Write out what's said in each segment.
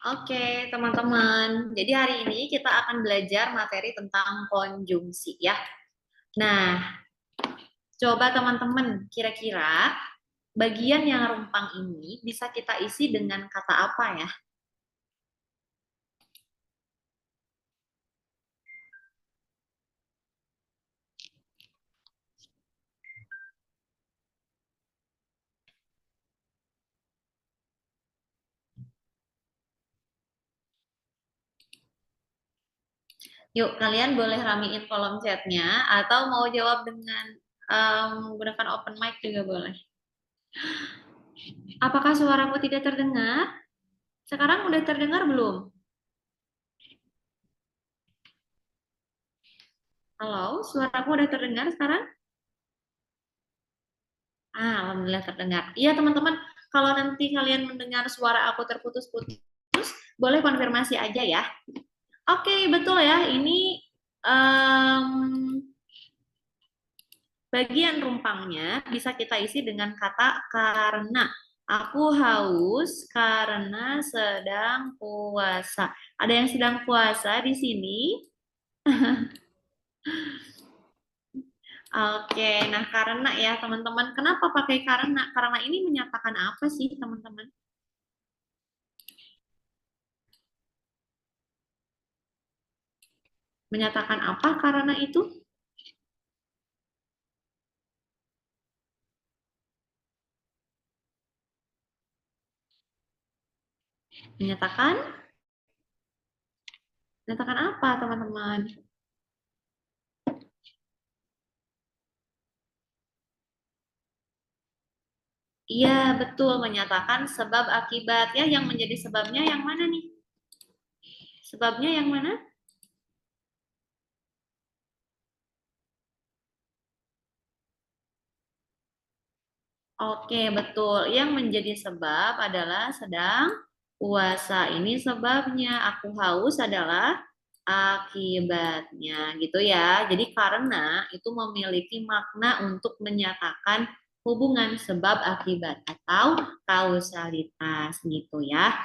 Oke, teman-teman. Jadi hari ini kita akan belajar materi tentang konjungsi ya. Nah, coba teman-teman kira-kira bagian yang rumpang ini bisa kita isi dengan kata apa ya? Yuk, kalian boleh ramein kolom chatnya atau mau jawab dengan menggunakan open mic juga boleh. Apakah suaraku tidak terdengar? Sekarang udah terdengar belum? Halo, suaraku udah terdengar sekarang? Alhamdulillah terdengar. Iya teman-teman, kalau nanti kalian mendengar suara aku terputus-putus, boleh konfirmasi aja ya. Oke, betul ya. Ini em, bagian rumpangnya bisa kita isi dengan kata karena. Aku haus karena sedang puasa. Ada yang sedang puasa di sini? Oke, nah karena ya teman-teman, kenapa pakai karena? Karena ini menyatakan apa sih teman-teman? Menyatakan apa karena itu? Menyatakan? Menyatakan apa teman-teman? Iya, betul. Menyatakan sebab akibat. Ya, yang menjadi sebabnya yang mana nih? Sebabnya yang mana? Oke, betul. Yang menjadi sebab adalah sedang puasa. Ini sebabnya. Aku haus adalah akibatnya, gitu ya. Jadi karena itu memiliki makna untuk menyatakan hubungan sebab akibat atau kausalitas gitu ya.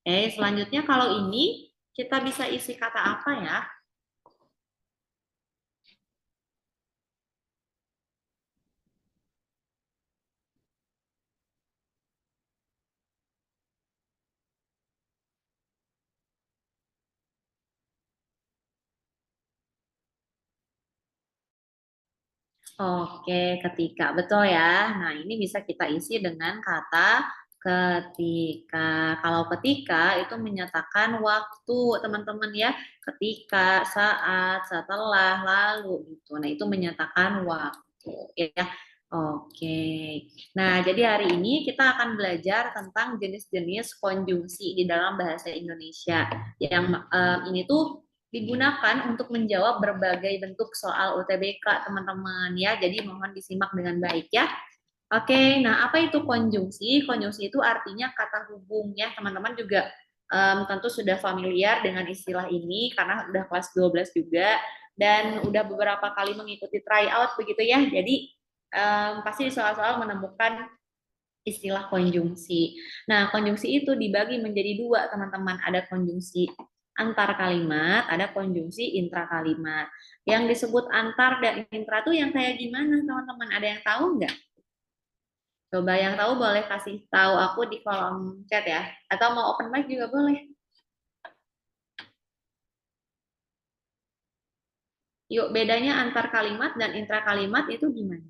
Oke, selanjutnya kalau ini kita bisa isi kata apa ya? Oke, ketika. Betul ya. Nah, ini bisa kita isi dengan kata ketika. Kalau ketika itu menyatakan waktu, teman-teman ya. Ketika, saat, setelah, lalu gitu. Nah, itu menyatakan waktu ya. Oke. Nah, jadi hari ini kita akan belajar tentang jenis-jenis konjungsi di dalam bahasa Indonesia. Yang ini tuh digunakan untuk menjawab berbagai bentuk soal UTBK, teman-teman ya. Jadi mohon disimak dengan baik ya. Oke, nah apa itu konjungsi? Konjungsi itu artinya kata hubung ya. Teman-teman juga tentu sudah familiar dengan istilah ini karena udah kelas 12 juga dan udah beberapa kali mengikuti tryout begitu ya. Jadi pasti di soal-soal menemukan istilah konjungsi. Nah, konjungsi itu dibagi menjadi dua, teman-teman. Ada konjungsi antar kalimat, ada konjungsi intra kalimat. Yang disebut antar dan intra tuh yang kayak gimana, teman-teman? Ada yang tahu nggak? Coba yang tahu boleh kasih tahu aku di kolom chat ya. Atau mau open mic juga boleh. Yuk, bedanya antar kalimat dan intra kalimat itu gimana?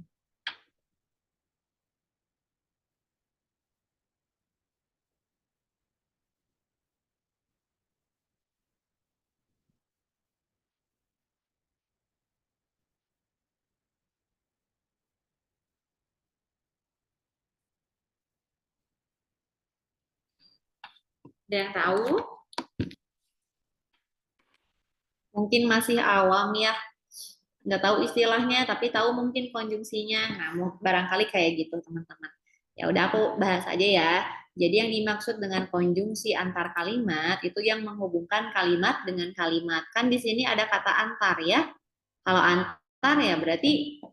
Ada yang tahu? Mungkin masih awam ya, nggak tahu istilahnya tapi tahu mungkin konjungsinya. Nah, barangkali kayak gitu teman-teman. Ya udah aku bahas aja ya. Jadi yang dimaksud dengan konjungsi antar kalimat itu yang menghubungkan kalimat dengan kalimat. Kan di sini ada kata antar ya. Kalau antar ya berarti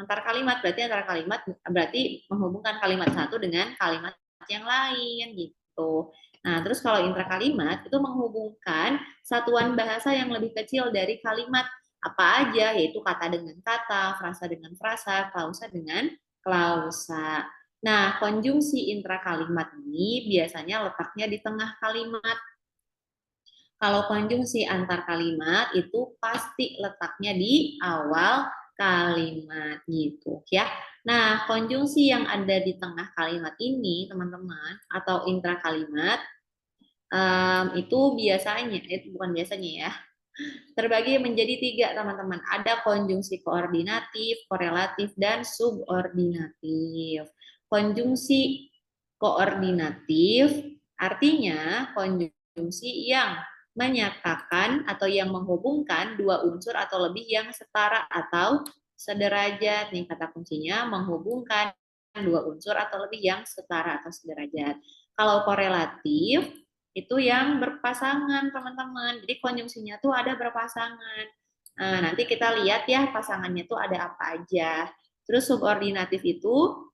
antar kalimat berarti antara kalimat berarti menghubungkan kalimat satu dengan kalimat yang lain gitu. Nah, terus kalau intrakalimat itu menghubungkan satuan bahasa yang lebih kecil dari kalimat apa aja, yaitu kata dengan kata, frasa dengan frasa, klausa dengan klausa. Nah, konjungsi intrakalimat ini biasanya letaknya di tengah kalimat. Kalau konjungsi antar kalimat itu pasti letaknya di awal kalimat gitu ya. Nah, konjungsi yang ada di tengah kalimat ini, teman-teman, atau intrakalimat itu biasanya, itu bukan biasanya ya, terbagi menjadi tiga, teman-teman. Ada konjungsi koordinatif, korelatif, dan subordinatif. Konjungsi koordinatif artinya konjungsi yang menyatakan atau yang menghubungkan dua unsur atau lebih yang setara atau sederajat. Nih kata kuncinya, menghubungkan dua unsur atau lebih yang setara atau sederajat. Kalau korelatif itu yang berpasangan, teman-teman. Jadi konjungsinya tuh ada berpasangan. Nah, nanti kita lihat ya pasangannya tuh ada apa aja. Terus subordinatif itu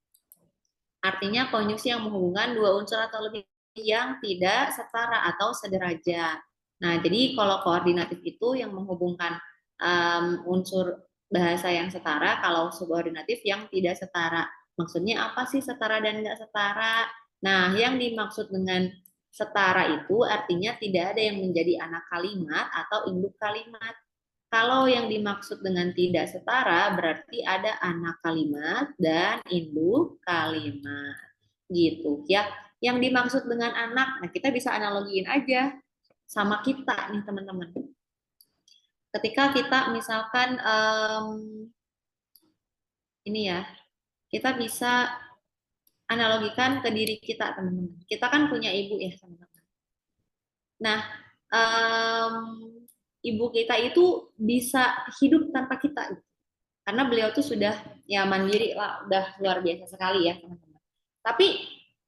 artinya konjungsi yang menghubungkan dua unsur atau lebih yang tidak setara atau sederajat. Nah, jadi kalau koordinatif itu yang menghubungkan unsur bahasa yang setara, kalau subordinatif yang tidak setara. Maksudnya apa sih setara dan tidak setara? Nah, yang dimaksud dengan setara itu artinya tidak ada yang menjadi anak kalimat atau induk kalimat. Kalau yang dimaksud dengan tidak setara berarti ada anak kalimat dan induk kalimat. Gitu ya. Yang dimaksud dengan anak, nah kita bisa analogiin aja sama kita nih teman-teman. Ketika kita misalkan ini ya, kita bisa analogikan ke diri kita teman-teman. Kita kan punya ibu ya teman-teman. Nah, um, ibu kita itu bisa hidup tanpa kita karena beliau tuh sudah ya mandiri lah, udah luar biasa sekali ya teman-teman. Tapi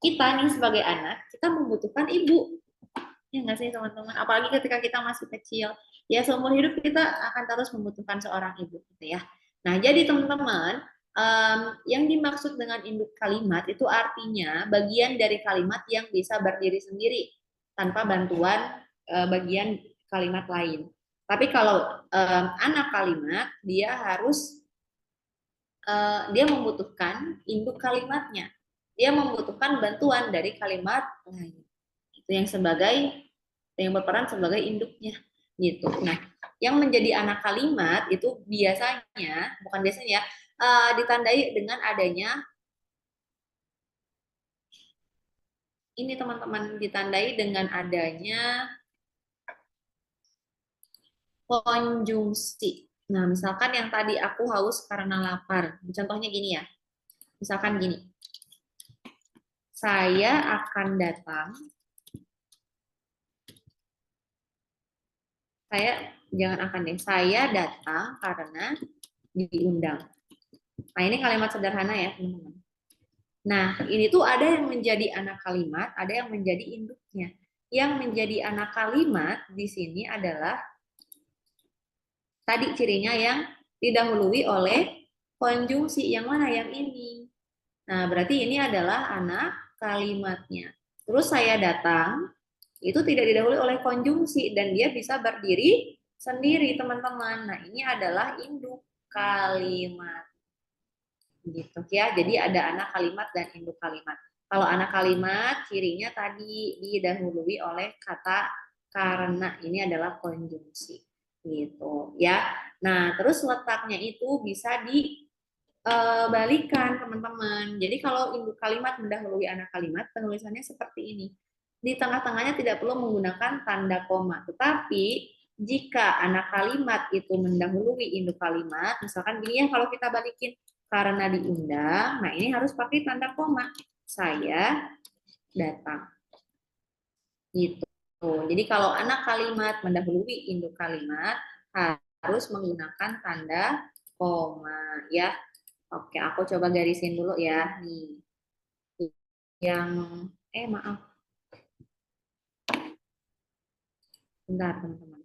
kita nih sebagai anak, kita membutuhkan ibu, ya nggak sih teman-teman? Apalagi ketika kita masih kecil, ya seumur hidup kita akan terus membutuhkan seorang ibu, gitu ya. Nah, jadi teman-teman, yang dimaksud dengan induk kalimat itu artinya bagian dari kalimat yang bisa berdiri sendiri tanpa bantuan bagian kalimat lain. Tapi kalau anak kalimat, dia membutuhkan induk kalimatnya. Dia membutuhkan bantuan dari kalimat lain. Itu yang berperan sebagai induknya gitu. Nah, yang menjadi anak kalimat itu biasanya, bukan biasanya ya, ditandai dengan adanya ini teman-teman, ditandai dengan adanya konjungsi. Nah, misalkan yang tadi aku haus karena lapar. Contohnya gini ya. Misalkan gini. Saya akan datang. Jangan akan deh. Saya datang karena diundang. Nah, ini kalimat sederhana ya, teman-teman. Nah, ini tuh ada yang menjadi anak kalimat, ada yang menjadi induknya. Yang menjadi anak kalimat di sini adalah tadi cirinya yang didahului oleh konjungsi. Yang mana? Yang ini. Nah, berarti ini adalah anak kalimatnya. Terus saya datang, itu tidak didahului oleh konjungsi dan dia bisa berdiri sendiri, teman-teman. Nah, ini adalah induk kalimat. Gitu ya. Jadi ada anak kalimat dan induk kalimat. Kalau anak kalimat cirinya tadi didahului oleh kata karena, ini adalah konjungsi gitu ya. Nah, terus letaknya itu bisa dibalikan teman-teman. Jadi kalau induk kalimat mendahului anak kalimat, penulisannya seperti ini. Di tengah-tengahnya tidak perlu menggunakan tanda koma, tetapi jika anak kalimat itu mendahului induk kalimat, misalkan gini ya, kalau kita balikin karena diundang, nah ini harus pakai tanda koma. Saya datang. Gitu. Jadi kalau anak kalimat mendahului induk kalimat harus menggunakan tanda koma ya. Oke, aku coba garisin dulu ya. Nih. Yang maaf. Bentar, teman-teman.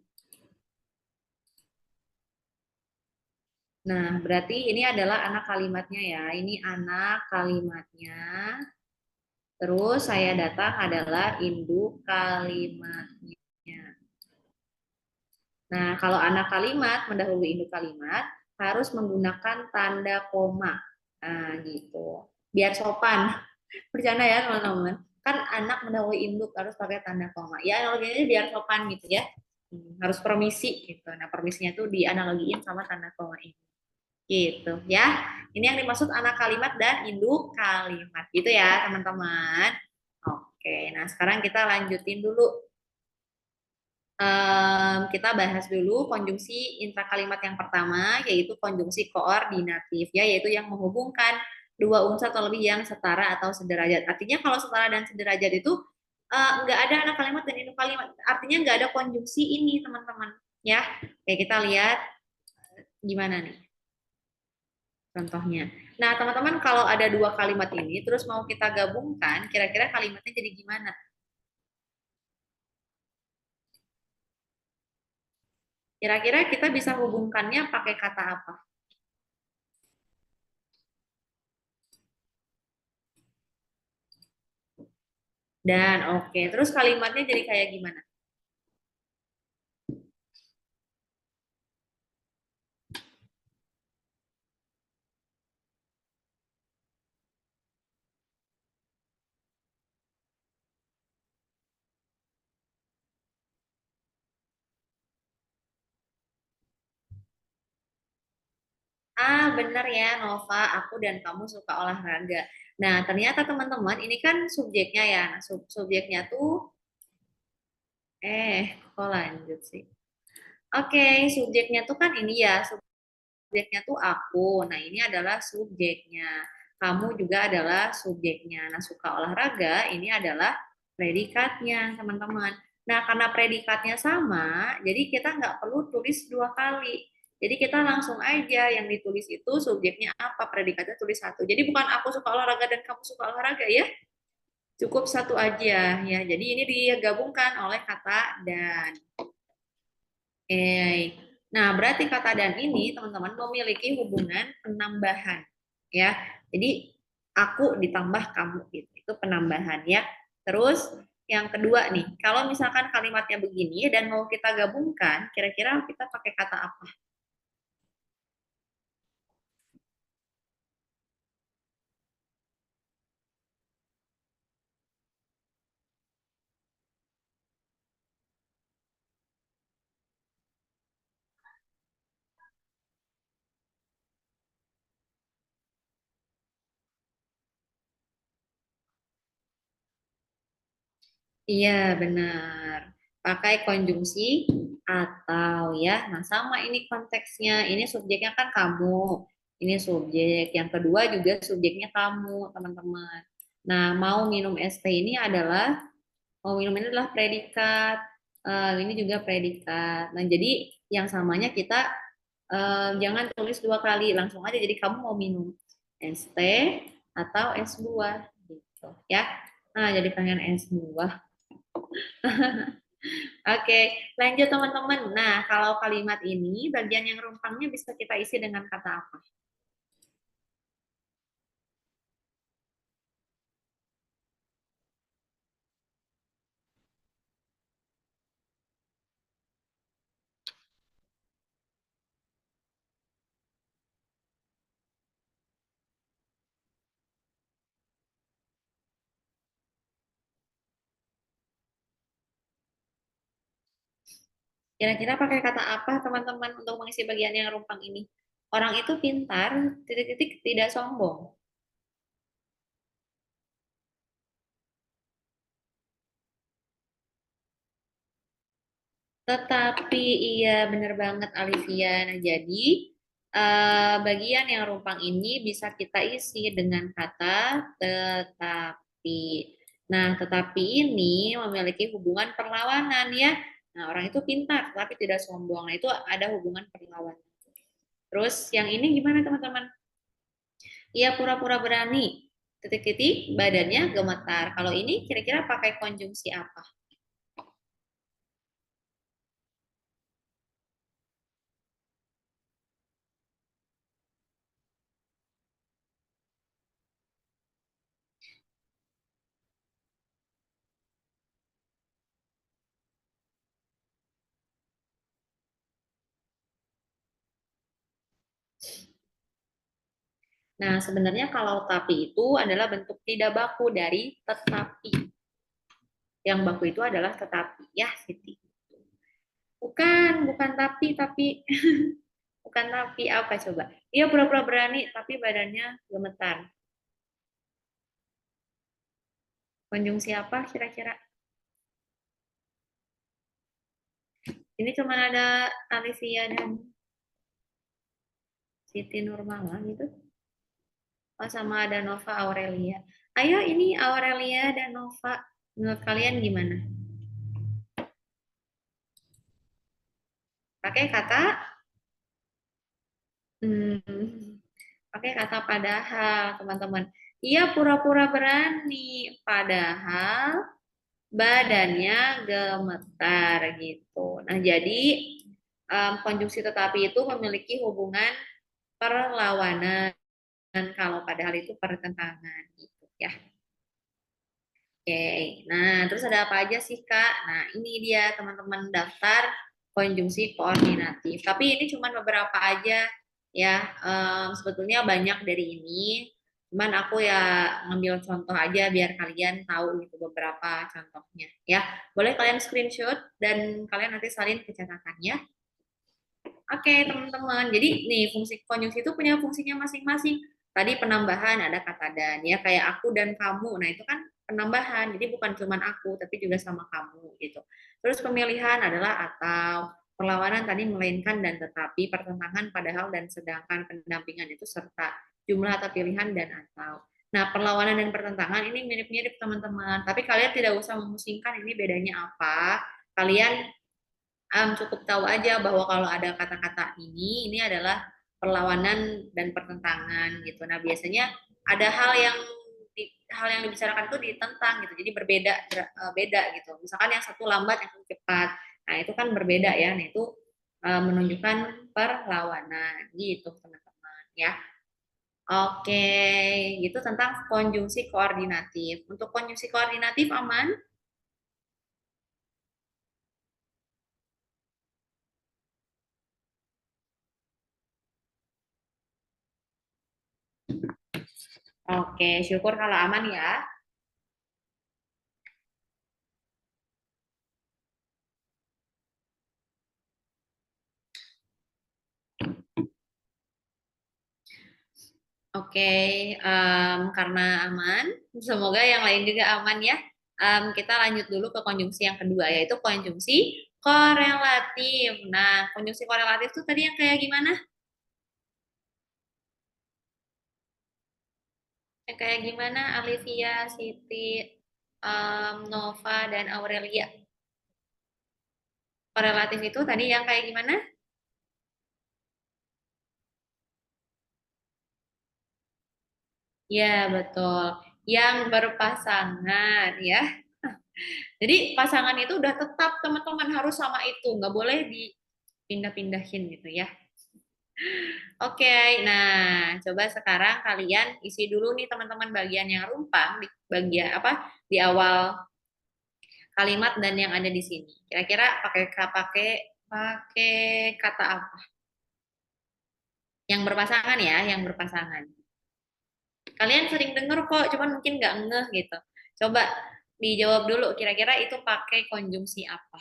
Nah, berarti ini adalah anak kalimatnya ya. Ini anak kalimatnya. Terus saya datang adalah induk kalimatnya. Nah, kalau anak kalimat mendahului induk kalimat harus menggunakan tanda koma. Nah, gitu. Biar sopan. Bercanda ya, teman-teman. Kan anak mendahului induk harus pakai tanda koma. Ya, analoginya biar sopan gitu ya. Harus permisi gitu. Nah, permisinya tuh dianalogiin sama tanda koma ini. Gitu ya. Ini yang dimaksud anak kalimat dan induk kalimat. Gitu ya, teman-teman. Oke, nah sekarang kita lanjutin dulu. Kita bahas dulu konjungsi intrakalimat yang pertama, yaitu konjungsi koordinatif, ya, yaitu yang menghubungkan dua unsur atau lebih yang setara atau sederajat. Artinya kalau setara dan sederajat itu nggak ada anak kalimat dan induk kalimat. Artinya nggak ada konjungsi ini, teman-teman. Ya, oke kita lihat gimana nih contohnya. Nah, teman-teman kalau ada dua kalimat ini, terus mau kita gabungkan, kira-kira kalimatnya jadi gimana? Kira-kira kita bisa hubungkannya pakai kata apa? Dan oke, terus kalimatnya jadi kayak gimana? Ah, benar ya, Nova. Aku dan kamu suka olahraga. Nah, ternyata teman-teman, ini kan subjeknya ya. Nah, subjeknya tuh, kok lanjut sih? Oke, subjeknya tuh kan ini ya, subjeknya tuh aku. Nah, ini adalah subjeknya. Kamu juga adalah subjeknya. Nah, suka olahraga ini adalah predikatnya, teman-teman. Nah, karena predikatnya sama, jadi kita nggak perlu tulis dua kali. Jadi kita langsung aja yang ditulis itu subjeknya apa, predikatnya tulis satu. Jadi bukan aku suka olahraga dan kamu suka olahraga ya. Cukup satu aja ya. Jadi ini digabungkan oleh kata dan. Nah, berarti kata dan ini teman-teman memiliki hubungan penambahan ya. Jadi aku ditambah kamu gitu. Itu penambahan ya. Terus yang kedua nih, kalau misalkan kalimatnya begini dan mau kita gabungkan, kira-kira kita pakai kata apa? Iya, benar. Pakai konjungsi atau ya. Nah, sama ini konteksnya. Ini subjeknya kan kamu. Ini subjek. Yang kedua juga subjeknya kamu, teman-teman. Nah, mau minum es teh ini adalah mau minum ini adalah predikat. Ini juga predikat. Nah, jadi yang samanya kita jangan tulis dua kali, langsung aja. Jadi kamu mau minum es teh atau es buah gitu ya. Nah, jadi pengen es buah. Oke, lanjut teman-teman. Nah, kalau kalimat ini bagian yang rumpangnya bisa kita isi dengan kata apa? Kira-kira pakai kata apa teman-teman untuk mengisi bagian yang rumpang ini? Orang itu pintar, titik-titik tidak sombong. Tetapi iya benar banget Alivia. Nah, jadi bagian yang rumpang ini bisa kita isi dengan kata tetapi. Nah, tetapi ini memiliki hubungan perlawanan ya. Nah, orang itu pintar tapi tidak sombong. Nah, itu ada hubungan perlawanan. Terus yang ini gimana teman-teman? Ia pura-pura berani. Titik-titik badannya gemetar. Kalau ini kira-kira pakai konjungsi apa? Nah, sebenarnya kalau tapi itu adalah bentuk tidak baku dari tetapi. Yang baku itu adalah tetapi, ya, Siti. Bukan tapi, bukan tapi apa coba? Dia pura-pura berani, tapi badannya gemetar. Konjungsi apa kira-kira? Ini cuma ada Alicia dan Siti Nurmala gitu. Oh, sama ada Nova Aurelia. Ayo ini Aurelia dan Nova. Menurut kalian gimana? Pakai kata hmm, pakai kata padahal, teman-teman. Ia pura-pura berani, padahal badannya gemetar gitu. Nah, jadi konjungsi tetapi itu memiliki hubungan perlawanan kalau padahal itu pertentangan gitu ya. Oke, nah terus ada apa aja sih Kak? Nah ini dia teman-teman daftar konjungsi koordinatif. Tapi ini cuma beberapa aja ya. Sebetulnya banyak dari ini. Cuman aku ya ngambil contoh aja biar kalian tahu gitu beberapa contohnya ya. Boleh kalian screenshot dan kalian nanti salin ke catatannya. Oke, teman-teman. Jadi nih fungsi konjungsi itu punya fungsinya masing-masing. Tadi penambahan ada kata dan ya kayak aku dan kamu. Nah, itu kan penambahan. Jadi bukan cuma aku tapi juga sama kamu gitu. Terus pemilihan adalah atau perlawanan tadi melainkan dan tetapi pertentangan padahal dan sedangkan pendampingan itu serta jumlah atau pilihan dan atau. Nah, perlawanan dan pertentangan ini mirip-mirip teman-teman. Tapi kalian tidak usah memusingkan ini bedanya apa. Kalian cukup tahu aja bahwa kalau ada kata-kata ini adalah perlawanan dan pertentangan gitu. Nah, biasanya ada hal yang dibicarakan itu ditentang gitu. Jadi berbeda beda gitu. Misalkan yang satu lambat, yang satu cepat. Nah, itu kan berbeda ya. Nah, itu menunjukkan perlawanan gitu, teman-teman ya. Oke, gitu tentang konjungsi koordinatif. Untuk konjungsi koordinatif aman? Oke, syukur kalau aman ya. Oke, karena aman, semoga yang lain juga aman ya. Kita lanjut dulu ke konjungsi yang kedua, yaitu konjungsi korelatif. Nah, konjungsi korelatif itu tadi yang kayak gimana? Yang kayak gimana, Alivia, Siti, Nova, dan Aurelia? Korelatif itu tadi yang kayak gimana? Ya, betul. Yang berpasangan ya. Jadi pasangan itu udah tetap teman-teman harus sama itu, nggak boleh dipindah-pindahin gitu ya. Oke, nah coba sekarang kalian isi dulu nih teman-teman bagian yang rumpang di bagian apa di awal kalimat dan yang ada di sini. Kira-kira pakai pakai kata apa? Yang berpasangan ya, yang berpasangan. Kalian sering dengar kok, cuman mungkin nggak ngeh gitu. Coba dijawab dulu, kira-kira itu pakai konjungsi apa?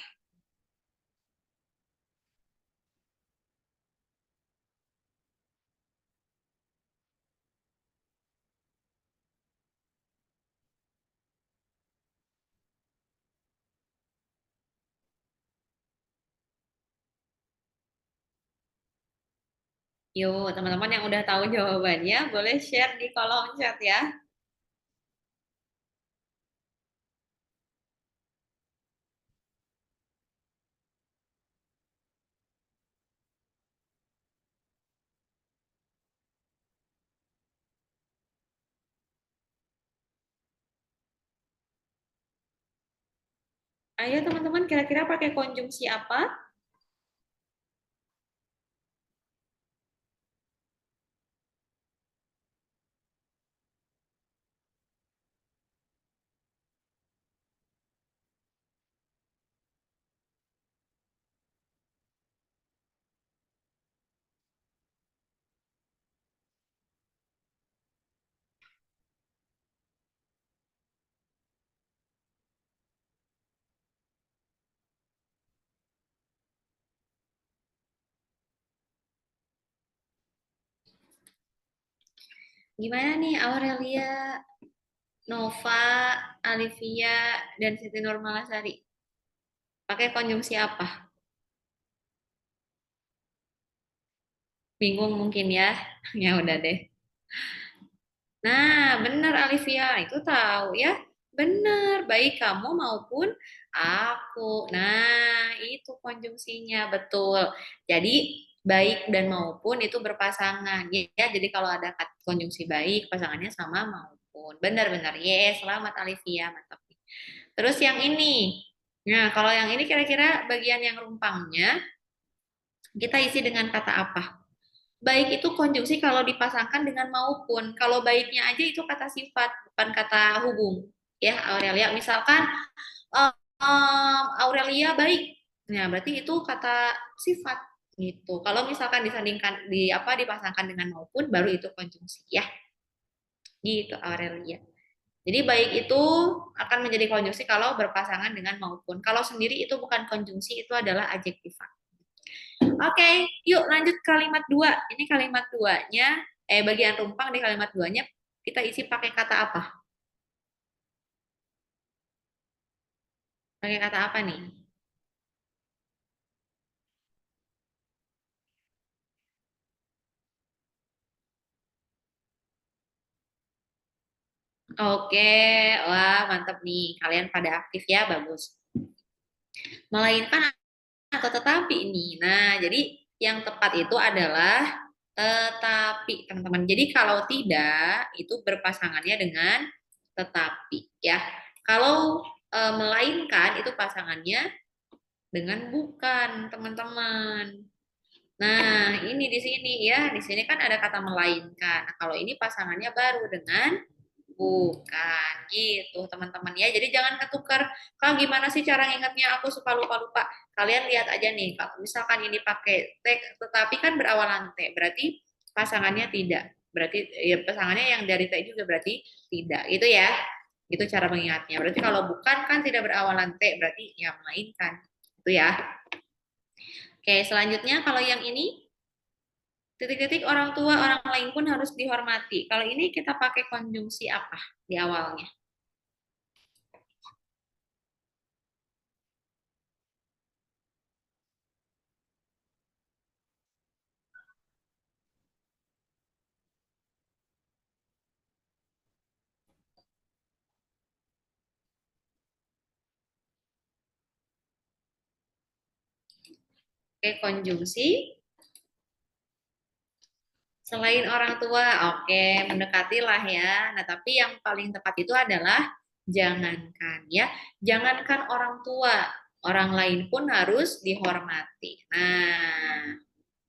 Yuk, teman-teman yang udah tahu jawabannya, boleh share di kolom chat ya. Ayo teman-teman, kira-kira pakai konjungsi apa? Gimana nih Aurelia, Nova, Alivia, dan Siti Nurmalasari? Pakai konjungsi apa? Bingung mungkin ya? Ya udah deh. Nah, benar Alivia, itu tahu ya. Benar, baik kamu maupun aku. Nah, itu konjungsinya, betul. Jadi, baik dan maupun itu berpasangan. Ya, jadi kalau ada konjungsi baik, pasangannya sama maupun. Benar-benar. Yes, selamat Alivia, mantap. Terus yang ini. Nah, kalau yang ini kira-kira bagian yang rumpangnya, kita isi dengan kata apa? Baik itu konjungsi kalau dipasangkan dengan maupun. Kalau baiknya aja itu kata sifat, bukan kata hubung. Ya, Aurelia. Misalkan Aurelia baik. Nah, berarti itu kata sifat gitu. Kalau misalkan disandingkan di apa dipasangkan dengan maupun baru itu konjungsi ya. Gitu Aurelia. Jadi baik itu akan menjadi konjungsi kalau berpasangan dengan maupun. Kalau sendiri itu bukan konjungsi, itu adalah adjektiva. Oke, yuk lanjut kalimat dua. Ini kalimat duanya, bagian rumpang di kalimat duanya kita isi pakai kata apa? Pakai kata apa nih? Oke, wah mantap nih. Kalian pada aktif ya, bagus. Melainkan atau tetapi ini. Nah, jadi yang tepat itu adalah tetapi, teman-teman. Jadi kalau tidak, itu berpasangannya dengan tetapi, ya. Kalau melainkan itu pasangannya dengan bukan, teman-teman. Nah, ini di sini ya, di sini kan ada kata melainkan. Nah, kalau ini pasangannya baru dengan bukan gitu, teman-teman ya. Jadi jangan ketukar. Kak, gimana sih cara ingatnya? Aku suka lupa-lupa. Kalian lihat aja nih, kalau misalkan ini pakai T, tetapi kan berawalan T, berarti pasangannya tidak. Berarti ya pasangannya yang dari T juga berarti tidak. Itu ya. Itu cara mengingatnya. Berarti kalau bukan kan tidak berawalan T, berarti yang melainkan. Itu ya. Oke, selanjutnya kalau yang ini titik-titik orang tua orang lain pun harus dihormati. Kalau ini kita pakai konjungsi apa di awalnya? Oke, konjungsi selain orang tua. Oke, mendekatilah ya. Nah, tapi yang paling tepat itu adalah jangankan ya. Jangankan orang tua, orang lain pun harus dihormati. Nah,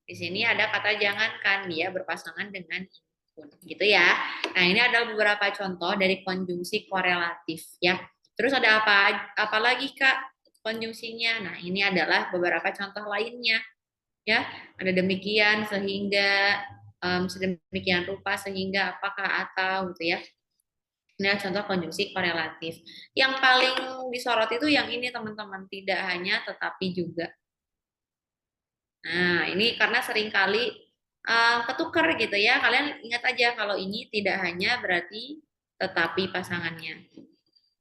di sini ada kata jangankan dia berpasangan dengan pun, gitu ya. Nah, ini adalah beberapa contoh dari konjungsi korelatif ya. Terus ada apa lagi Kak konjungsinya? Nah, ini adalah beberapa contoh lainnya ya. Ada demikian sehingga sedemikian rupa sehingga apakah atau gitu ya. Nah, contoh konjungsi korelatif. Yang paling disorot itu yang ini teman-teman, tidak hanya tetapi juga. Nah, ini karena seringkali ketukar gitu ya. Kalian ingat aja kalau ini tidak hanya berarti tetapi pasangannya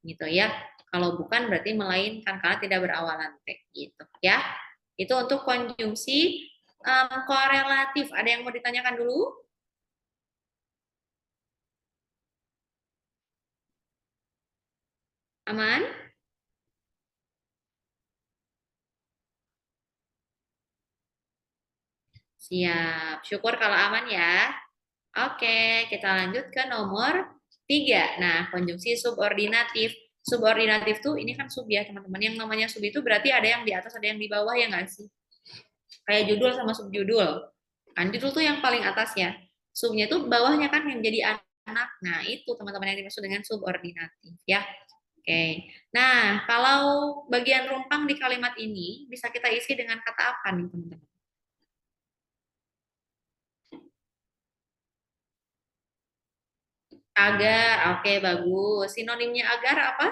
gitu ya. Kalau bukan berarti melainkan karena tidak berawalan T gitu ya. Itu untuk konjungsi korelatif. Ada yang mau ditanyakan dulu? Aman? Siap. Syukur kalau aman ya. Oke, kita lanjut ke nomor 3. Nah, konjungsi subordinatif. Subordinatif tuh ini kan sub ya teman-teman. Yang namanya sub itu berarti ada yang di atas, ada yang di bawah ya nggak sih? Kayak judul sama subjudul. Kan judul tuh yang paling atas ya. Subnya tuh bawahnya kan yang jadi anak. Nah, itu teman-teman yang dimaksud dengan subordinatif ya. Oke. Nah, kalau bagian rumpang di kalimat ini bisa kita isi dengan kata apa nih, teman-teman? Agar. Oke, bagus. Sinonimnya agar apa?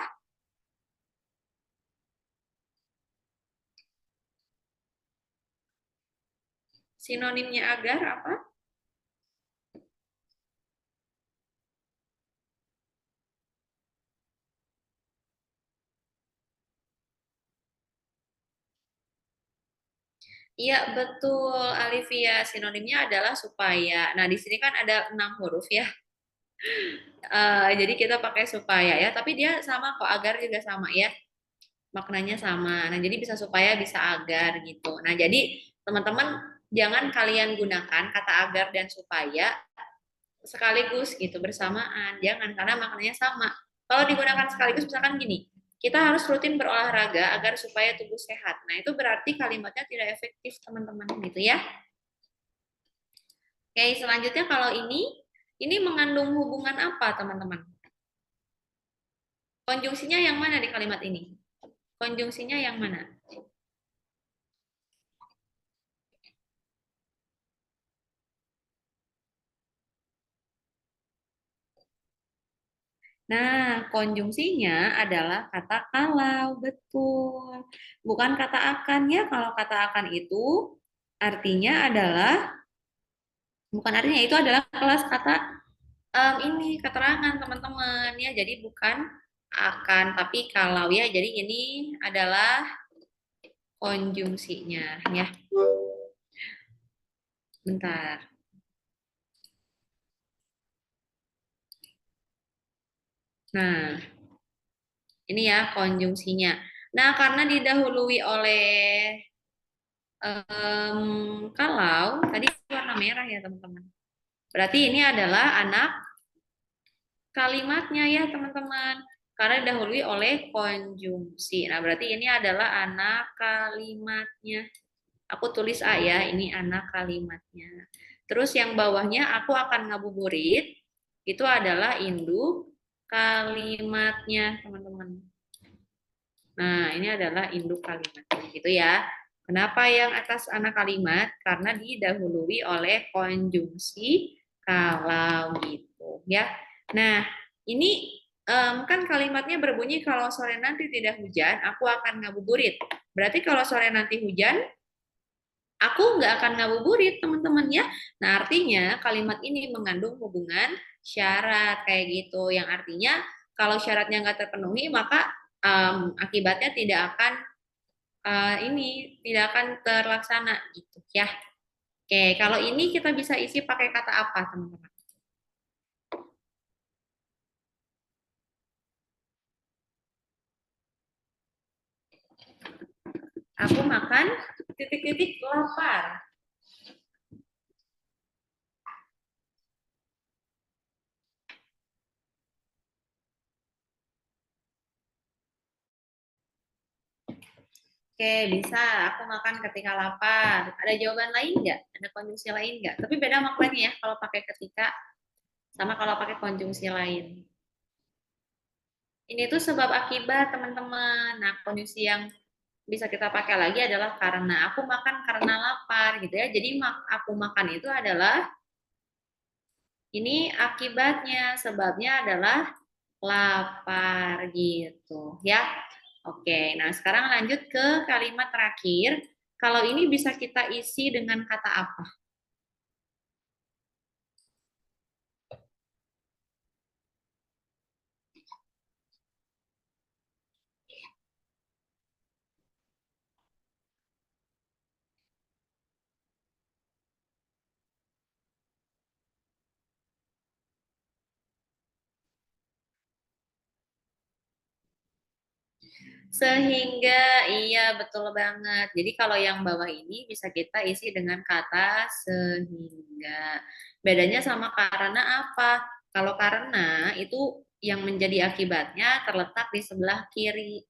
Sinonimnya agar apa? Iya, betul, Alivia. Sinonimnya adalah supaya. Nah, di sini kan ada 6 huruf ya. Jadi kita pakai supaya ya, tapi dia sama kok, agar juga sama ya. Maknanya sama. Nah, jadi bisa supaya, bisa agar gitu. Nah, jadi teman-teman jangan kalian gunakan kata agar dan supaya sekaligus gitu bersamaan. Jangan, karena maknanya sama. Kalau digunakan sekaligus misalkan gini, kita harus rutin berolahraga agar supaya tubuh sehat. Nah, itu berarti kalimatnya tidak efektif, teman-teman, gitu ya. Oke, selanjutnya kalau ini mengandung hubungan apa, teman-teman? Konjungsinya yang mana di kalimat ini? Konjungsinya yang mana? Nah, konjungsinya adalah kata kalau, betul. Bukan kata akan ya. Kalau kata akan itu artinya adalah, bukan artinya, itu adalah kelas kata ini keterangan teman-teman ya. Jadi bukan akan, tapi kalau ya. Jadi ini adalah konjungsinya ya. Bentar. Nah, ini ya konjungsinya. Nah, karena didahului oleh kalau tadi warna merah ya teman-teman. Berarti ini adalah anak kalimatnya ya teman-teman. Karena didahului oleh konjungsi. Nah, berarti ini adalah anak kalimatnya. Aku tulis A ya, ini anak kalimatnya. Terus yang bawahnya aku akan ngabuburit, itu adalah induk kalimatnya teman-teman. Nah, ini adalah induk kalimat. Gitu ya. Kenapa yang atas anak kalimat? Karena didahului oleh konjungsi kalau gitu ya. Nah, ini kan kalimatnya berbunyi kalau sore nanti tidak hujan, aku akan ngabuburit. Berarti kalau sore nanti hujan, aku nggak akan ngabuburit, teman-teman ya. Nah, artinya kalimat ini mengandung hubungan syarat kayak gitu, yang artinya kalau syaratnya nggak terpenuhi, maka akibatnya tidak akan ini tidak akan terlaksana gitu ya. Oke, kalau ini kita bisa isi pakai kata apa, teman-teman? Aku makan titik-titik lapar. Oke, bisa. Aku makan ketika lapar. Ada jawaban lain nggak? Ada konjungsi lain nggak? Tapi beda maknanya ya kalau pakai ketika sama kalau pakai konjungsi lain. Ini tuh sebab akibat, teman-teman. Nah, konjungsi yang bisa kita pakai lagi adalah karena. Aku makan karena lapar gitu ya. Jadi aku makan itu adalah ini akibatnya, sebabnya adalah lapar gitu ya. Oke, nah sekarang lanjut ke kalimat terakhir. Kalau ini bisa kita isi dengan kata apa? Sehingga, iya betul banget. Jadi kalau yang bawah ini bisa kita isi dengan kata sehingga. Bedanya sama karena apa? Kalau karena itu yang menjadi akibatnya terletak di sebelah kiri.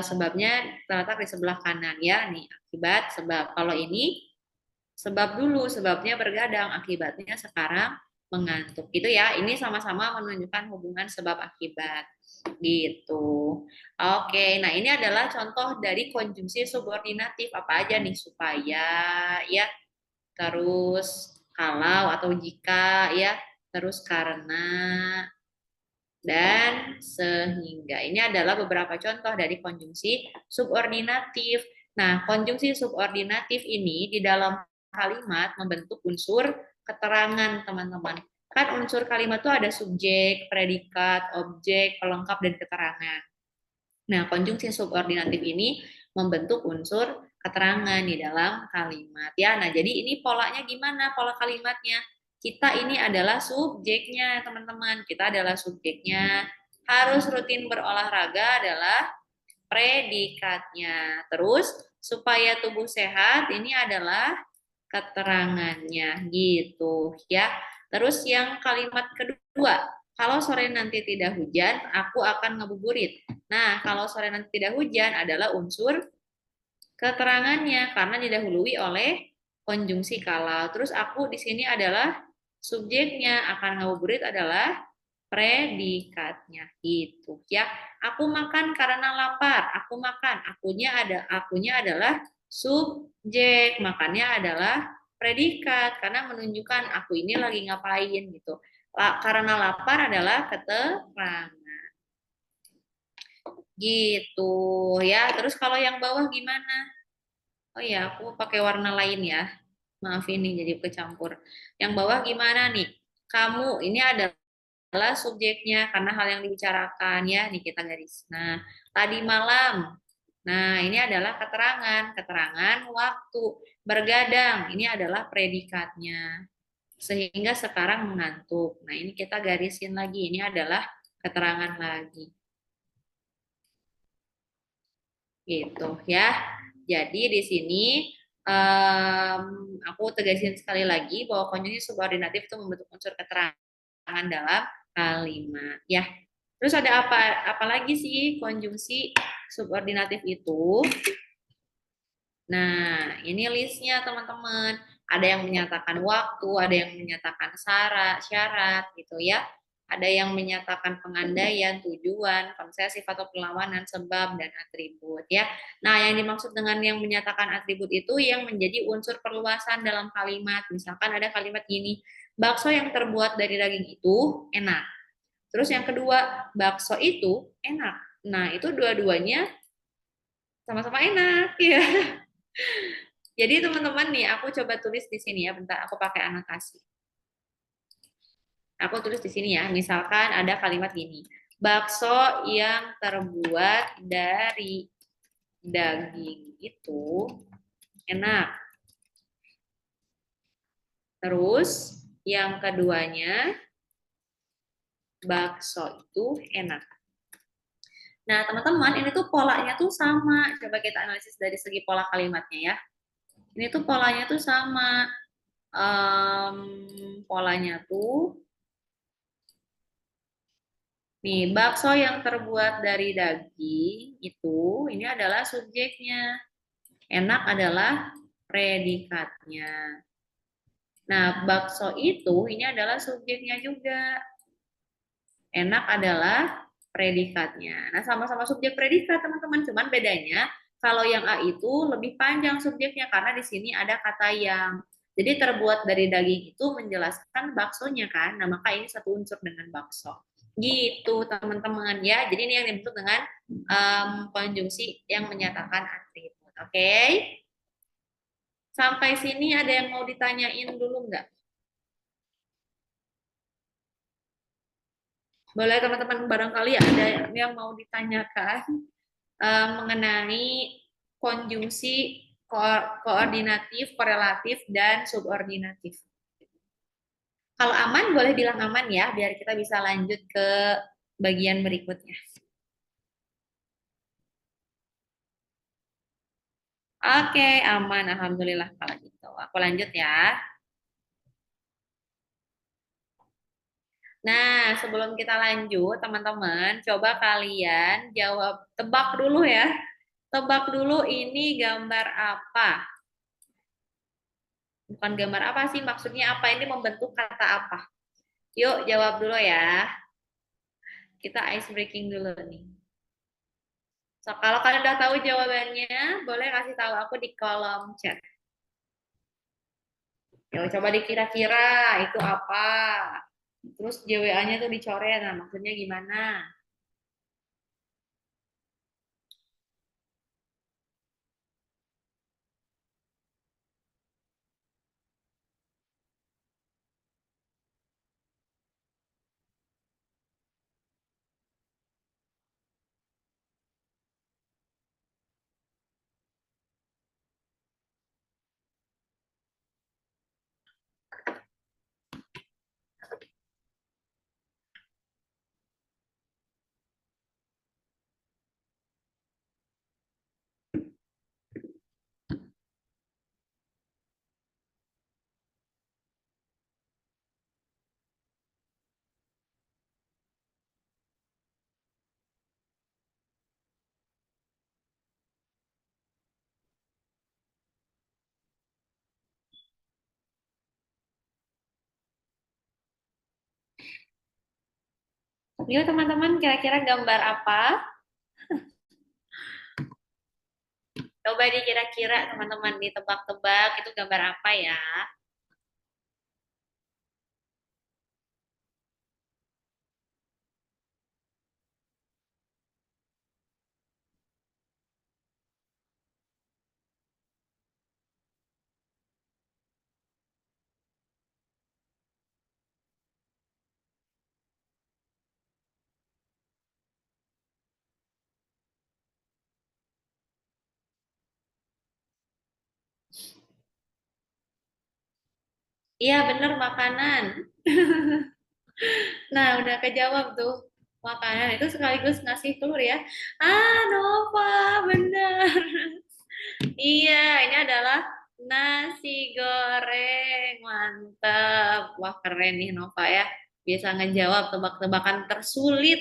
Sebabnya terletak di sebelah kanan ya. Nih, akibat sebab. Kalau ini sebab dulu, sebabnya bergadang, akibatnya sekarang mengantuk. Gitu ya. Ini sama-sama menunjukkan hubungan sebab akibat. Gitu. Oke, nah ini adalah contoh dari konjungsi subordinatif. Apa aja nih? Supaya, ya, terus kalau atau jika, ya, terus karena, dan sehingga. Ini adalah beberapa contoh dari konjungsi subordinatif. Nah, konjungsi subordinatif ini di dalam kalimat membentuk unsur keterangan, teman-teman. Kan unsur kalimat itu ada subjek, predikat, objek, pelengkap, dan keterangan. Nah, konjungsi subordinatif ini membentuk unsur keterangan di dalam kalimat ya. Nah, jadi ini polanya gimana? Pola kalimatnya. Kita ini adalah subjeknya, teman-teman. Kita adalah subjeknya. Harus rutin berolahraga adalah predikatnya. Terus supaya tubuh sehat ini adalah keterangannya gitu ya. Terus yang kalimat kedua, kalau sore nanti tidak hujan, aku akan ngabuburit. Nah, kalau sore nanti tidak hujan adalah unsur keterangannya karena didahului oleh konjungsi kalau. Terus aku di sini adalah subjeknya, akan ngabuburit adalah predikatnya gitu ya. Aku makan karena lapar. Aku makan. Akunya adalah subjek, makannya adalah predikat karena menunjukkan aku ini lagi ngapain gitu. Karena lapar adalah keterangan gitu ya. Terus kalau yang bawah gimana? Oh ya, aku pakai warna lain ya. Maaf ini jadi kecampur. Yang bawah gimana nih? Kamu ini adalah subjeknya karena hal yang dibicarakan ya. Nih kita garis. Nah, tadi malam. Nah, ini adalah keterangan waktu. Bergadang, ini adalah predikatnya. Sehingga sekarang mengantuk. Nah, ini kita garisin lagi. Ini adalah keterangan lagi. Gitu ya. Jadi di sini um, aku tegasin sekali lagi bahwa konjungsi subordinatif itu membentuk unsur keterangan dalam kalimat ya. Terus ada apa lagi sih konjungsi subordinatif itu? Nah, ini listnya teman-teman. Ada yang menyatakan waktu, ada yang menyatakan syarat gitu ya. Ada yang menyatakan pengandaian, tujuan, konsesif atau perlawanan, sebab, dan atribut ya. Nah, yang dimaksud dengan yang menyatakan atribut itu yang menjadi unsur perluasan dalam kalimat. Misalkan ada kalimat gini, bakso yang terbuat dari daging itu enak. Terus yang kedua, bakso itu enak. Nah, itu dua-duanya sama-sama enak ya. Jadi teman-teman nih, aku coba tulis di sini ya, bentar aku pakai anotasi. Aku tulis di sini ya, misalkan ada kalimat gini, bakso yang terbuat dari daging itu enak. Terus yang keduanya, bakso itu enak. Nah teman-teman, ini tuh polanya tuh sama. Coba kita analisis dari segi pola kalimatnya ya. Ini tuh polanya tuh sama. Polanya tuh nih, bakso yang terbuat dari daging itu ini adalah subjeknya. Enak adalah predikatnya. Nah, bakso itu ini adalah subjeknya juga. Enak adalah predikatnya. Nah, sama-sama subjek predikat, teman-teman. Cuman bedanya kalau yang A itu lebih panjang subjeknya karena di sini ada kata yang. Jadi terbuat dari daging itu menjelaskan baksonya kan. Nah, maka ini satu unsur dengan bakso. Gitu, teman-teman ya. Jadi ini yang disebut dengan konjungsi yang menyatakan atribut. Oke? Sampai sini ada yang mau ditanyain dulu nggak? Boleh teman-teman barangkali ada yang mau ditanyakan mengenai konjungsi koordinatif, korelatif, dan subordinatif. Kalau aman, boleh bilang aman ya, biar kita bisa lanjut ke bagian berikutnya. Oke, aman. Alhamdulillah kalau gitu. Aku lanjut ya. Nah, sebelum kita lanjut, teman-teman, coba kalian jawab, tebak dulu ya. Tebak dulu ini gambar apa? Bukan gambar apa sih, maksudnya apa ini membentuk kata apa? Yuk, jawab dulu ya. Kita ice breaking dulu nih. So, kalau kalian udah tahu jawabannya, boleh kasih tahu aku di kolom chat. Yuk, coba dikira-kira itu apa. Terus JWA-nya tuh dicoret, nah maksudnya gimana? Yuk teman-teman, kira-kira gambar apa? Coba dikira-kira teman-teman ditebak-tebak itu gambar apa ya? Iya bener makanan. Nah udah kejawab tuh. Makanan itu sekaligus ngasih telur ya. Ah Nova bener. Iya ini adalah nasi goreng. Mantap. Wah keren nih Nova ya. Bisa ngejawab tebak-tebakan tersulit.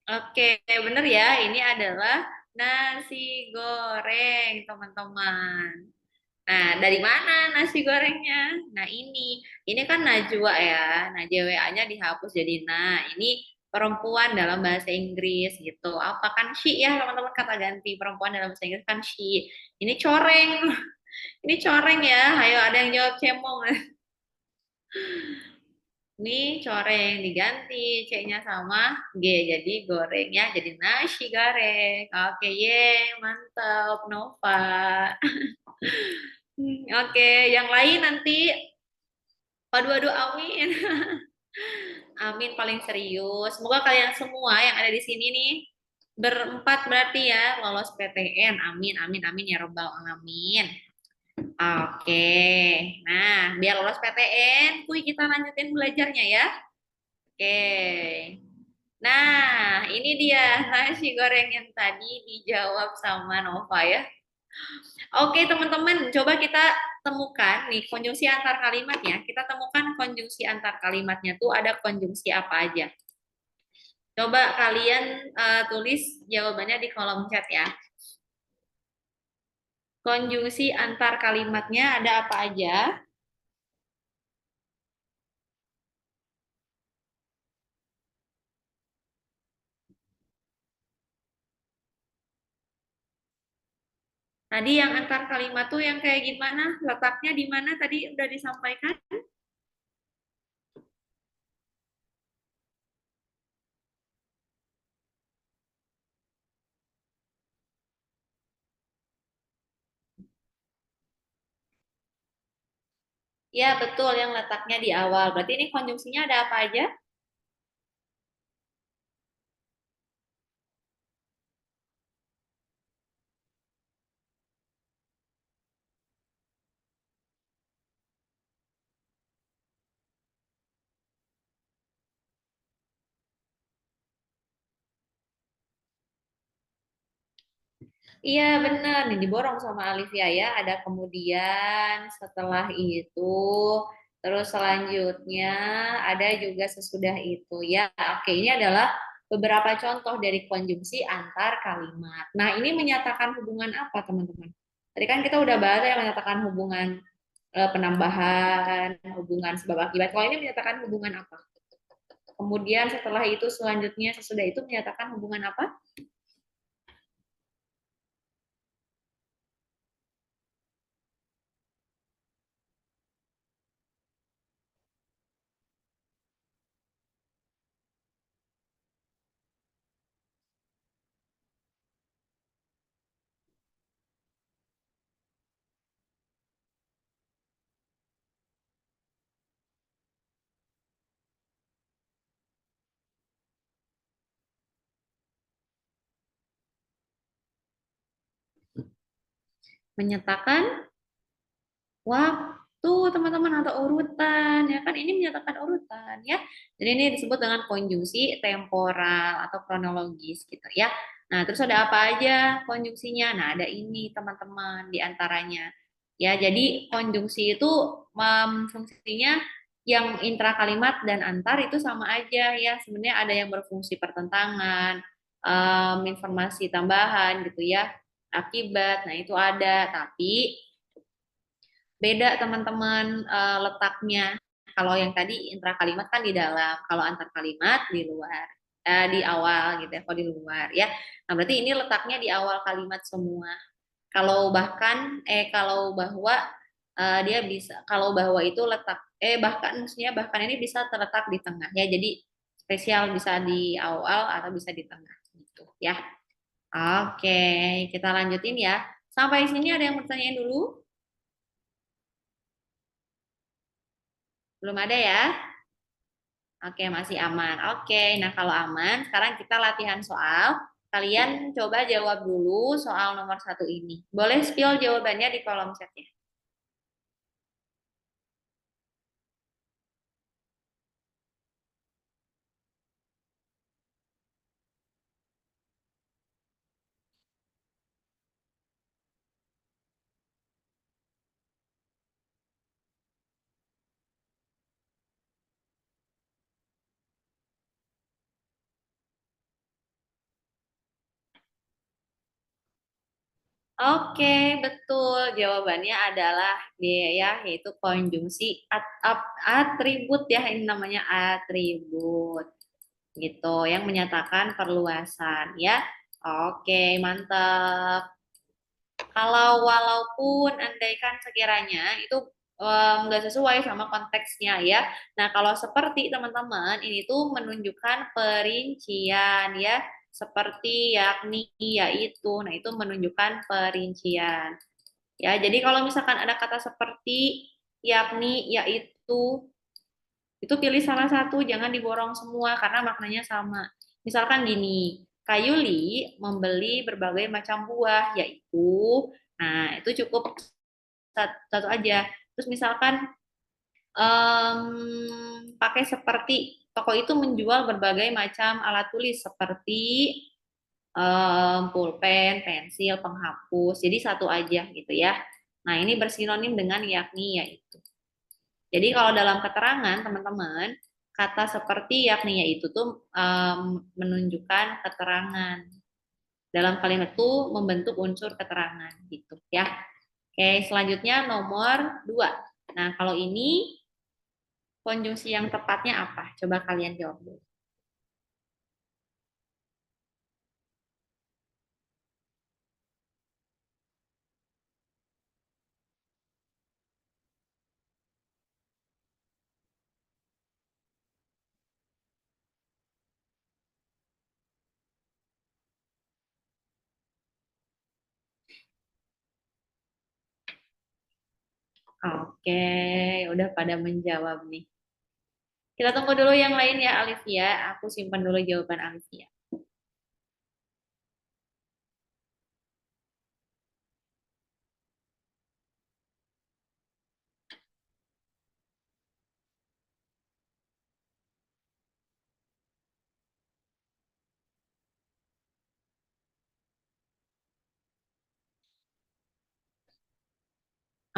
Oke, bener ya. Ini adalah nasi goreng, teman-teman. Nah, dari mana nasi gorengnya? Nah, ini kan Najwa ya. Nah, JWA-nya dihapus jadi ini perempuan dalam bahasa Inggris gitu. Apa kan she ya, teman-teman kata ganti perempuan dalam bahasa Inggris kan she. Ini coreng. Ini coreng ya. Ayo ada yang jawab cemong. Ini coreng diganti C-nya sama G jadi gorengnya jadi nasi goreng. Oke, ye, mantap Nova. Oke, yang lain nanti. Aduh, aduh, amin. Amin paling serius. Semoga kalian semua yang ada di sini nih berempat berarti ya lolos PTN. Amin, amin, amin ya robbal alamin. Oke, nah biar lolos PTN, kuy kita lanjutin belajarnya ya. Oke. Nah, ini dia nasi goreng yang tadi dijawab sama Nova ya. Oke, teman-teman, coba kita temukan nih konjungsi antar kalimatnya. Kita temukan konjungsi antar kalimatnya tuh ada konjungsi apa aja. Coba kalian tulis jawabannya di kolom chat ya. Konjungsi antar kalimatnya ada apa aja? Tadi yang antar kalimat tuh yang kayak gimana? Letaknya di mana tadi udah disampaikan? Ya, betul yang letaknya di awal. Berarti ini konjungsinya ada apa aja? Iya benar, nih diborong sama Alivia ya. Ada kemudian setelah itu, terus selanjutnya ada juga sesudah itu. Ya, oke ini adalah beberapa contoh dari konjungsi antar kalimat. Nah ini menyatakan hubungan apa teman-teman? Tadi kan kita udah bahas ya menyatakan hubungan penambahan, hubungan sebab akibat. Kalau ini menyatakan hubungan apa? Kemudian setelah itu selanjutnya sesudah itu menyatakan hubungan apa? Menyatakan waktu teman-teman atau urutan ya kan ini menyatakan urutan ya jadi ini disebut dengan konjungsi temporal atau kronologis gitu ya. Nah terus ada apa aja konjungsinya? Nah ada ini teman-teman di antaranya ya. Jadi konjungsi itu fungsinya yang intra kalimat dan antar itu sama aja ya. Sebenarnya ada yang berfungsi pertentangan, informasi tambahan gitu ya, akibat. Nah itu ada tapi beda teman-teman letaknya. Kalau yang tadi intra kalimat kan di dalam, kalau antar kalimat di luar, di awal gitu ya, kalau di luar ya. Nah, berarti ini letaknya di awal kalimat semua. Kalau bahkan, kalau bahwa dia bisa, kalau bahwa itu letak, bahkan maksudnya bahkan ini bisa terletak di tengah ya. Jadi spesial bisa di awal atau bisa di tengah gitu ya. Oke, kita lanjutin ya. Sampai sini ada yang bertanyain dulu? Belum ada ya? Oke, masih aman. Oke, nah kalau aman, sekarang kita latihan soal. Kalian coba jawab dulu soal nomor satu ini. Boleh spill jawabannya di kolom chatnya. Oke, betul. Jawabannya adalah D ya, yaitu konjungsi atribut ya, ini namanya atribut. Gitu, yang menyatakan perluasan ya. Oke, mantap. Kalau walaupun andaikan sekiranya itu nggak sesuai sama konteksnya ya. Nah, kalau seperti teman-teman ini tuh menunjukkan perincian ya, seperti yakni yaitu. Nah, itu menunjukkan perincian. Ya, jadi kalau misalkan ada kata seperti yakni yaitu itu pilih salah satu, jangan diborong semua karena maknanya sama. Misalkan gini, Kayuli membeli berbagai macam buah, yaitu, nah itu cukup satu aja. Terus misalkan pakai seperti, toko itu menjual berbagai macam alat tulis seperti pulpen, pensil, penghapus. Jadi satu aja gitu ya. Nah ini bersinonim dengan yakni yaitu. Jadi kalau dalam keterangan teman-teman, kata seperti yakni yaitu tuh menunjukkan keterangan. Dalam kalimat itu membentuk unsur keterangan gitu ya. Oke, selanjutnya nomor 2. Nah, kalau ini konjungsi yang tepatnya apa? Coba kalian jawab dulu. Oke, udah pada menjawab nih. Kita tunggu dulu yang lain ya, Alivia. Aku simpan dulu jawaban Alivia.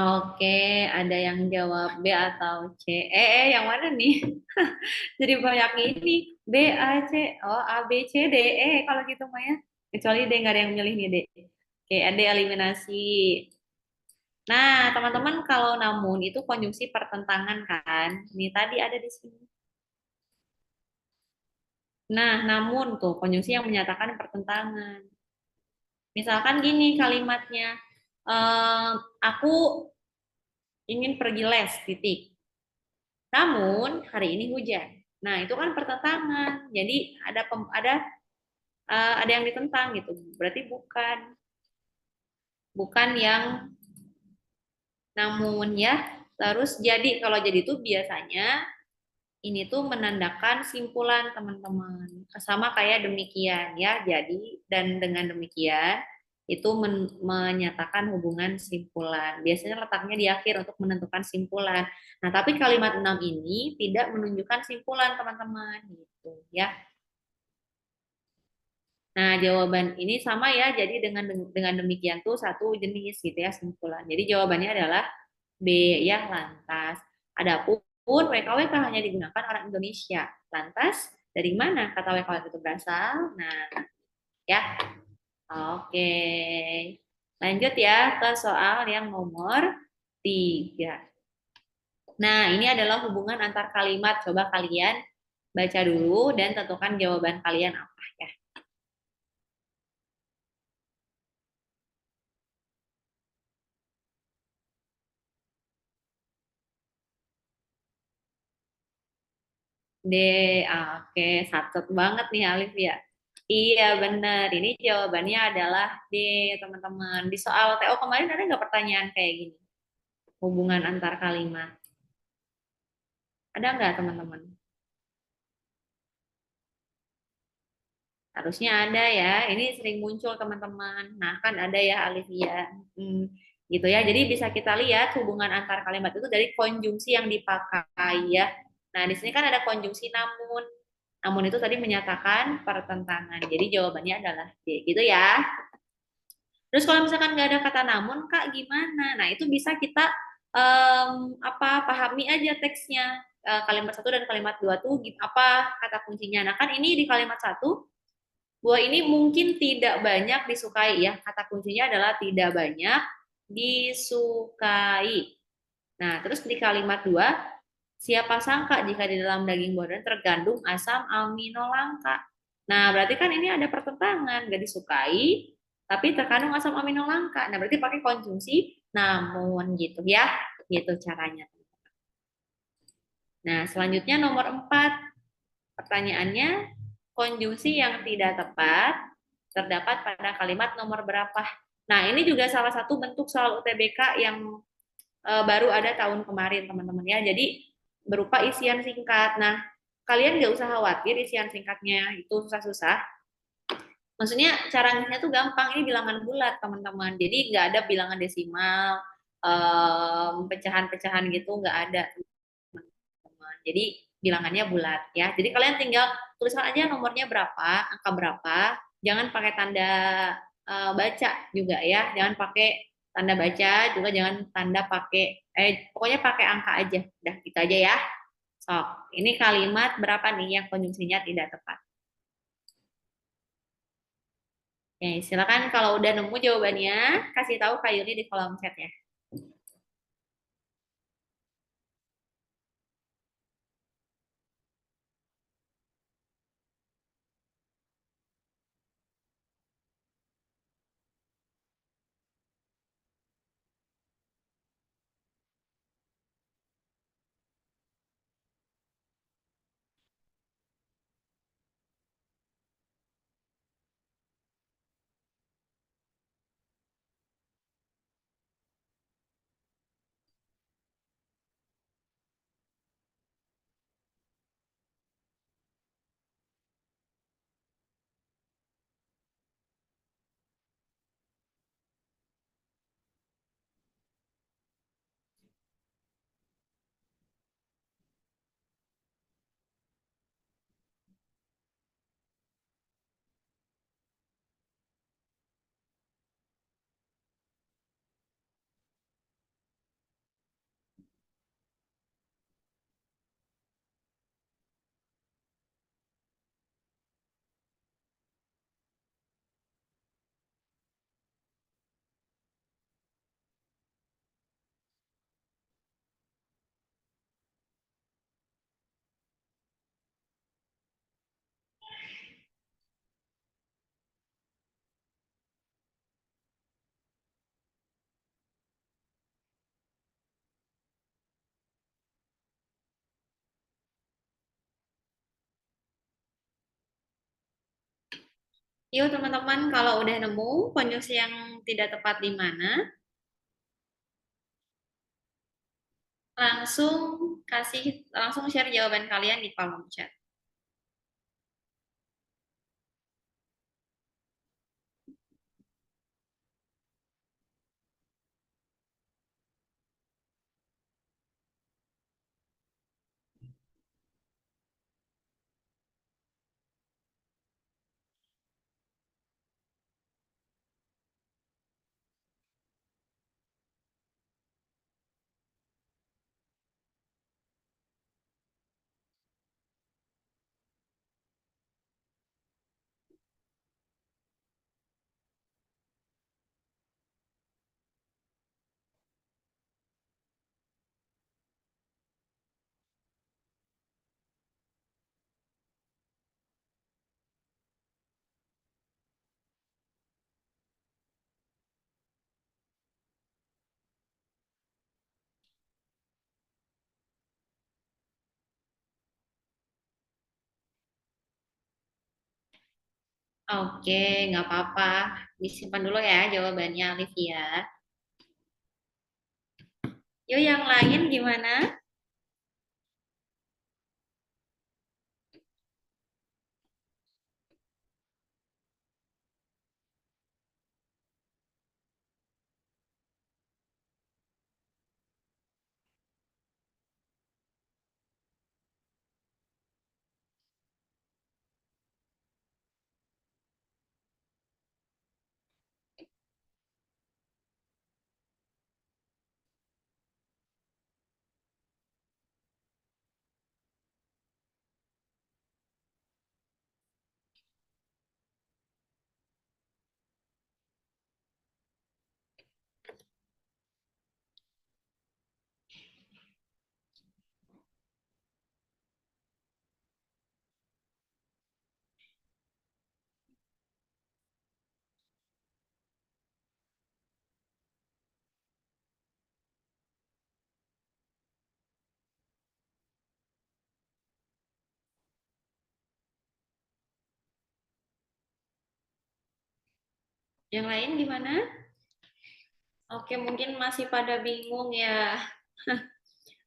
Oke, ada yang jawab B atau C. Yang mana nih? Jadi banyak ini. B, A, C. Oh, A, B, C, D, E. Kalau gitu Maya. Kecuali D nggak ada yang milih nih D. Oke, ada eliminasi. Nah, teman-teman kalau namun itu konjungsi pertentangan kan. Ini tadi ada di sini. Nah, namun tuh konjungsi yang menyatakan pertentangan. Misalkan gini kalimatnya. Aku ingin pergi les, titik. Namun hari ini hujan. Nah, itu kan pertentangan. Jadi ada yang ditentang gitu. Berarti bukan yang namun ya. Terus jadi kalau jadi itu biasanya ini tuh menandakan simpulan teman-teman. Sama kayak demikian ya. Jadi dan dengan demikian itu menyatakan hubungan simpulan. Biasanya letaknya di akhir untuk menentukan simpulan. Nah, tapi kalimat 6 ini tidak menunjukkan simpulan, teman-teman, gitu ya. Nah, jawaban ini sama ya. Jadi dengan demikian tuh satu jenis gitu ya simpulan. Jadi jawabannya adalah B ya, lantas. Adapun WKWK hanya digunakan orang Indonesia. Lantas dari mana kata WKWK itu berasal? Nah, ya. Oke. Lanjut ya ke soal yang nomor 3. Nah, ini adalah hubungan antar kalimat. Coba kalian baca dulu dan tentukan jawaban kalian apa ya. D, oke, satset banget nih Alif ya. Iya benar, ini jawabannya adalah D, teman-teman. Di soal TO kemarin ada nggak pertanyaan kayak gini? Hubungan antar kalimat. Ada nggak teman-teman? Harusnya ada ya. Ini sering muncul teman-teman. Nah kan ada ya Alif ya. Hmm, gitu ya. Jadi bisa kita lihat hubungan antar kalimat itu dari konjungsi yang dipakai ya. Nah di sini kan ada konjungsi namun. Namun itu tadi menyatakan pertentangan. Jadi jawabannya adalah D. Gitu ya. Terus kalau misalkan nggak ada kata namun, Kak, gimana? Nah, itu bisa kita pahami aja teksnya. Kalimat satu dan kalimat dua tuh apa kata kuncinya. Nah, kan ini di kalimat satu, buah ini mungkin tidak banyak disukai ya. Kata kuncinya adalah tidak banyak disukai. Nah, terus di kalimat dua, siapa sangka jika di dalam daging buah tergandung asam amino langka. Nah, berarti kan ini ada pertentangan, gak disukai, tapi terkandung asam amino langka. Nah, berarti pakai konjungsi namun gitu ya. Gitu caranya. Nah, selanjutnya nomor 4. Pertanyaannya, konjungsi yang tidak tepat terdapat pada kalimat nomor berapa? Nah, ini juga salah satu bentuk soal UTBK yang baru ada tahun kemarin teman-teman ya. Jadi berupa isian singkat. Nah, kalian nggak usah khawatir isian singkatnya itu susah-susah. Maksudnya cara ngisnya tuh gampang. Ini bilangan bulat teman-teman. Jadi nggak ada bilangan desimal, pecahan-pecahan gitu nggak ada teman-teman. Jadi bilangannya bulat ya. Jadi kalian tinggal tuliskan aja nomornya berapa, angka berapa. Jangan pakai tanda baca juga ya. Jangan pakai tanda baca, juga jangan tanda pakai pokoknya pakai angka aja. Udah gitu aja ya. Sok, ini kalimat berapa nih yang konjungsinya tidak tepat? Oke, silakan kalau udah nemu jawabannya, kasih tahu Kak Yuli di kolom chat ya. Yuk teman-teman, kalau udah nemu konjungsi yang tidak tepat di mana, langsung langsung share jawaban kalian di kolom chat. Oke, nggak apa-apa. Disimpan dulu ya jawabannya, Olivia. Yuk yang lain gimana? Yang lain gimana? Oke, mungkin masih pada bingung ya.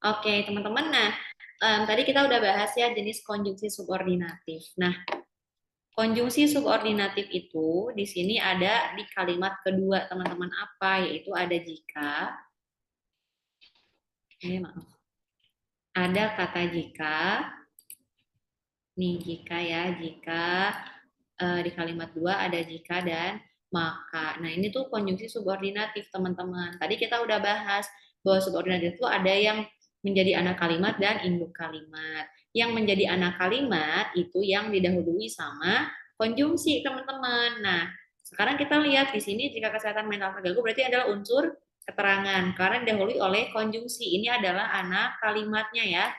Oke, teman-teman. Nah, tadi kita udah bahas ya jenis konjungsi subordinatif. Nah, konjungsi subordinatif itu di sini ada di kalimat kedua, teman-teman apa? Yaitu ada jika. Maaf. Ada kata jika. Nih, jika ya, jika di kalimat dua ada jika dan maka. Nah, ini tuh konjungsi subordinatif, teman-teman. Tadi kita udah bahas bahwa subordinatif itu ada yang menjadi anak kalimat dan induk kalimat. Yang menjadi anak kalimat itu yang didahului sama konjungsi, teman-teman. Nah, sekarang kita lihat di sini jika kesehatan mental terganggu berarti adalah unsur keterangan karena didahului oleh konjungsi. Ini adalah anak kalimatnya ya.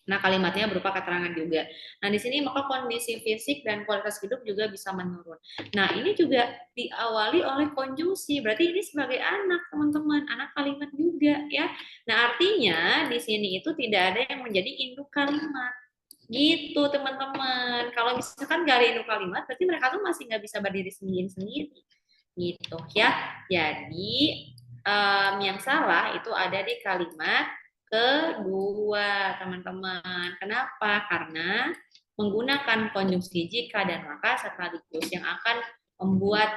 Nah, kalimatnya berupa keterangan juga. Nah, di sini maka kondisi fisik dan kualitas hidup juga bisa menurun. Nah, ini juga diawali oleh konjungsi. Berarti ini sebagai anak, teman-teman, anak kalimat juga ya. Nah, artinya di sini itu tidak ada yang menjadi induk kalimat. Gitu, teman-teman. Kalau misalkan gak ada induk kalimat, berarti mereka tuh masih nggak bisa berdiri sendiri-sendiri. Gitu ya. Jadi, yang salah itu ada di kalimat kedua, teman-teman. Kenapa? Karena menggunakan konjungsi jika dan maka sekaligus yang akan membuat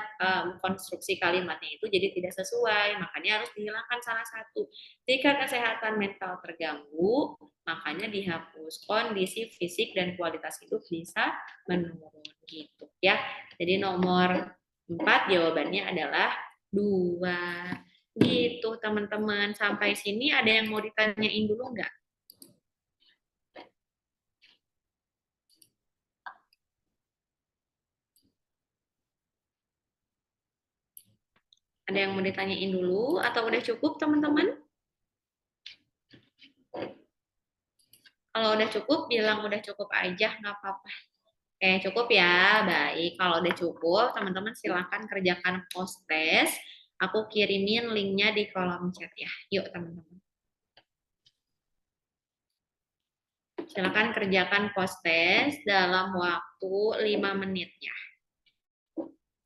konstruksi kalimatnya itu jadi tidak sesuai. Makanya harus dihilangkan salah satu. Jika kesehatan mental terganggu, makanya dihapus. Kondisi fisik dan kualitas hidup bisa menurun gitu ya. Jadi nomor 4 jawabannya adalah 2. Gitu teman-teman. Sampai sini ada yang mau ditanyain dulu nggak? Ada yang mau ditanyain dulu atau udah cukup teman-teman? Kalau udah cukup bilang udah cukup aja nggak apa-apa. Oke, cukup ya. Baik, kalau udah cukup teman-teman silahkan kerjakan post test. Aku kirimin linknya di kolom chat ya. Yuk teman-teman. Silakan kerjakan post test dalam waktu 5 menit ya.